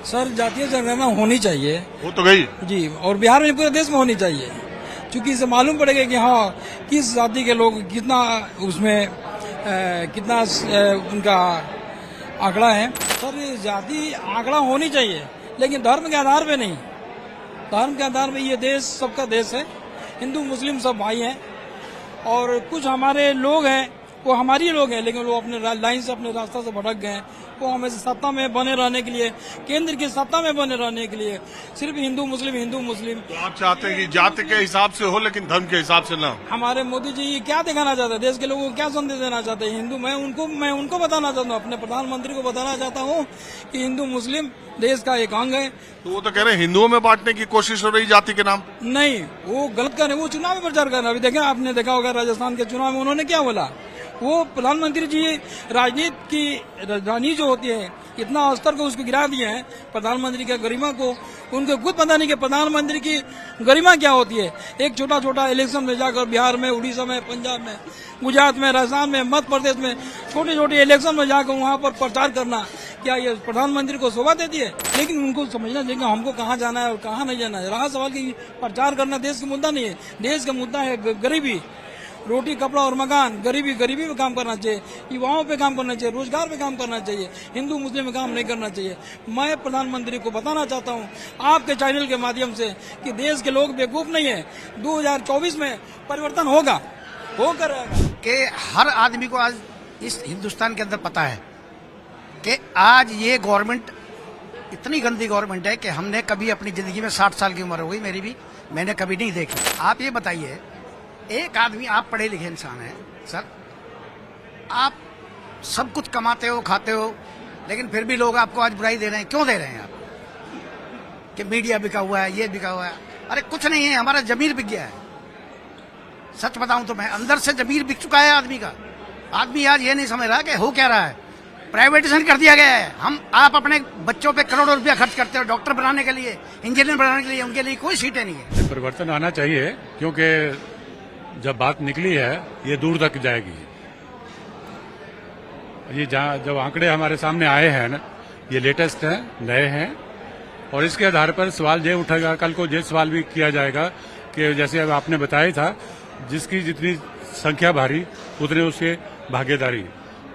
Sir जातीय जनगणना होनी चाहिए हो तो गई जी, और बिहार में पूरे देश में होनी चाहिए, क्योंकि इससे मालूम पड़ेगा कि हाँ किस जाति के लोग कितना उसमें कितना उनका आंकड़ा है। सर ये जाति आंकड़ा होनी चाहिए, लेकिन धर्म के आधार पे नहीं। धर्म के आधार पे ये देश सबका देश है, हिंदू मुस्लिम सब भाई हैं, और कुछ हमारे लोग हैं वो हमारी लोग हैं, लेकिन वो अपने लाइन से अपने रास्ता से भटक गए हैं। वो हमेशा सत्ता में बने रहने के लिए, केंद्र की सत्ता में बने रहने के लिए सिर्फ हिंदू मुस्लिम। तो आप चाहते हैं कि जाति के हिसाब से हो लेकिन धर्म के हिसाब से ना। हमारे मोदी जी ये क्या दिखाना चाहते हैं, देश के लोगों को क्या संदेश देना चाहते हैं? हिंदू मैं उनको बताना चाहता हूँ, अपने प्रधानमंत्री को बताना चाहता हूँ कि हिंदू मुस्लिम देश का एक अंग है। तो वो तो कह रहे हैं हिंदुओं में बांटने की कोशिश हो रही जाति के नाम। नहीं, वो गलत कर रहे हैं, वो चुनाव में प्रचार कर रहे हैं। अभी देखें, आपने देखा होगा राजस्थान के चुनाव में उन्होंने क्या बोला। वो प्रधानमंत्री जी राजनीति जो होती है इतना स्तर को उसको गिरा दिए हैं, प्रधानमंत्री की गरिमा को। उनको खुद पता नहीं कि प्रधानमंत्री की गरिमा क्या होती है। एक छोटा छोटा इलेक्शन में जाकर बिहार में, उड़ीसा में, पंजाब में, गुजरात में, राजस्थान में, मध्य प्रदेश में छोटे छोटे इलेक्शन में जाकर वहां पर प्रचार करना, क्या ये प्रधानमंत्री को शोभा देती है? लेकिन उनको समझना चाहिए कि हमको कहाँ जाना है और कहाँ नहीं जाना है। रहा सवाल कि प्रचार करना देश का मुद्दा नहीं है। देश का मुद्दा है गरीबी, रोटी कपड़ा और मकान। गरीबी पे काम करना चाहिए, युवाओं पे काम करना चाहिए, रोजगार पे काम करना चाहिए, हिंदू मुस्लिम पे काम नहीं करना चाहिए। मैं प्रधानमंत्री को बताना चाहता हूँ आपके चैनल के माध्यम से कि देश के लोग बेवकूफ नहीं है। 2024 में परिवर्तन होगा, होकर रहेगा। कि हर आदमी को आज इस हिंदुस्तान के अंदर पता है कि आज ये गवर्नमेंट इतनी गंदी गवर्नमेंट है कि हमने कभी अपनी जिंदगी में 60 साल की उम्र हो गई मेरी भी, मैंने कभी नहीं देखी। आप ये बताइए, एक आदमी, आप पढ़े लिखे इंसान हैं सर, आप सब कुछ कमाते हो, खाते हो, लेकिन फिर भी लोग आपको आज बुराई दे रहे हैं। क्यों दे रहे हैं आप? कि मीडिया बिका हुआ है, ये बिका हुआ है। अरे कुछ नहीं है, हमारा जमीर बिक गया है। सच बताऊं तो मैं, अंदर से जमीर बिक चुका है आदमी का। आदमी आज ये नहीं समझ रहा कि हो क्या रहा है। प्राइवेटाइजेशन कर दिया गया है। आप अपने बच्चों पे करोड़ों रुपया खर्च करते हो डॉक्टर बनाने के लिए, इंजीनियर बनाने के लिए, उनके लिए कोई सीटें नहीं है। परिवर्तन आना चाहिए, क्योंकि जब बात निकली है ये दूर तक जाएगी। ये जब आंकड़े हमारे सामने आए हैं ना, ये लेटेस्ट हैं, नए हैं, और इसके आधार पर सवाल ये उठेगा, कल को ये सवाल भी किया जाएगा कि जैसे अब आपने बताया था, जिसकी जितनी संख्या भारी उतने उसके भागीदारी।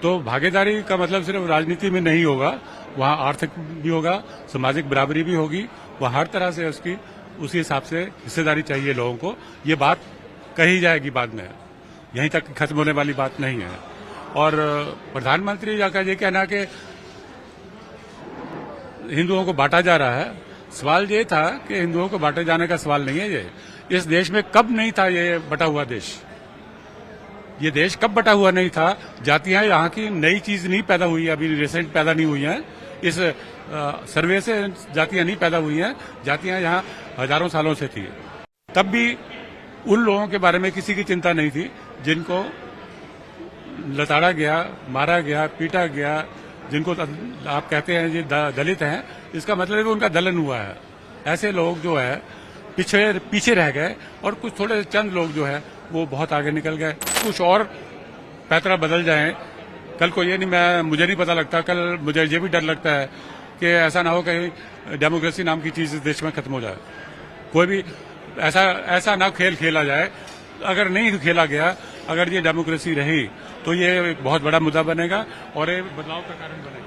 तो भागीदारी का मतलब सिर्फ राजनीति में नहीं होगा, वहाँ आर्थिक भी होगा, सामाजिक बराबरी भी होगी, वहाँ हर तरह से उसी हिसाब से हिस्सेदारी चाहिए लोगों को। ये बात कही जाएगी बाद में, यहीं तक खत्म होने वाली बात नहीं है। और प्रधानमंत्री का ये कहना कि हिंदुओं को बांटा जा रहा है, सवाल ये था कि हिंदुओं को बांटे जाने का सवाल नहीं है। ये इस देश में कब नहीं था ये बटा हुआ देश? ये देश कब बटा हुआ नहीं था? जातियां यहाँ की नई चीज नहीं पैदा हुई है, अभी रिसेंट पैदा नहीं हुई हैं। इस सर्वे से जातियां नहीं पैदा हुई हैं, जातियां यहाँ हजारों सालों से थी। तब भी उन लोगों के बारे में किसी की चिंता नहीं थी जिनको लताड़ा गया, मारा गया, पीटा गया, जिनको आप कहते हैं ये दलित हैं, इसका मतलब है कि उनका दलन हुआ है। ऐसे लोग जो है पीछे रह गए, और कुछ थोड़े चंद लोग जो है वो बहुत आगे निकल गए। कुछ और पैतरा बदल जाए, कल को ये नहीं, मुझे नहीं पता लगता, कल मुझे ये भी डर लगता है कि ऐसा ना हो कहीं डेमोक्रेसी नाम की चीज इस देश में खत्म हो जाए। कोई भी ऐसा ना खेल खेला जाए। अगर नहीं खेला गया, अगर ये डेमोक्रेसी रही तो ये एक बहुत बड़ा मुद्दा बनेगा और ये बदलाव का कारण बनेगा।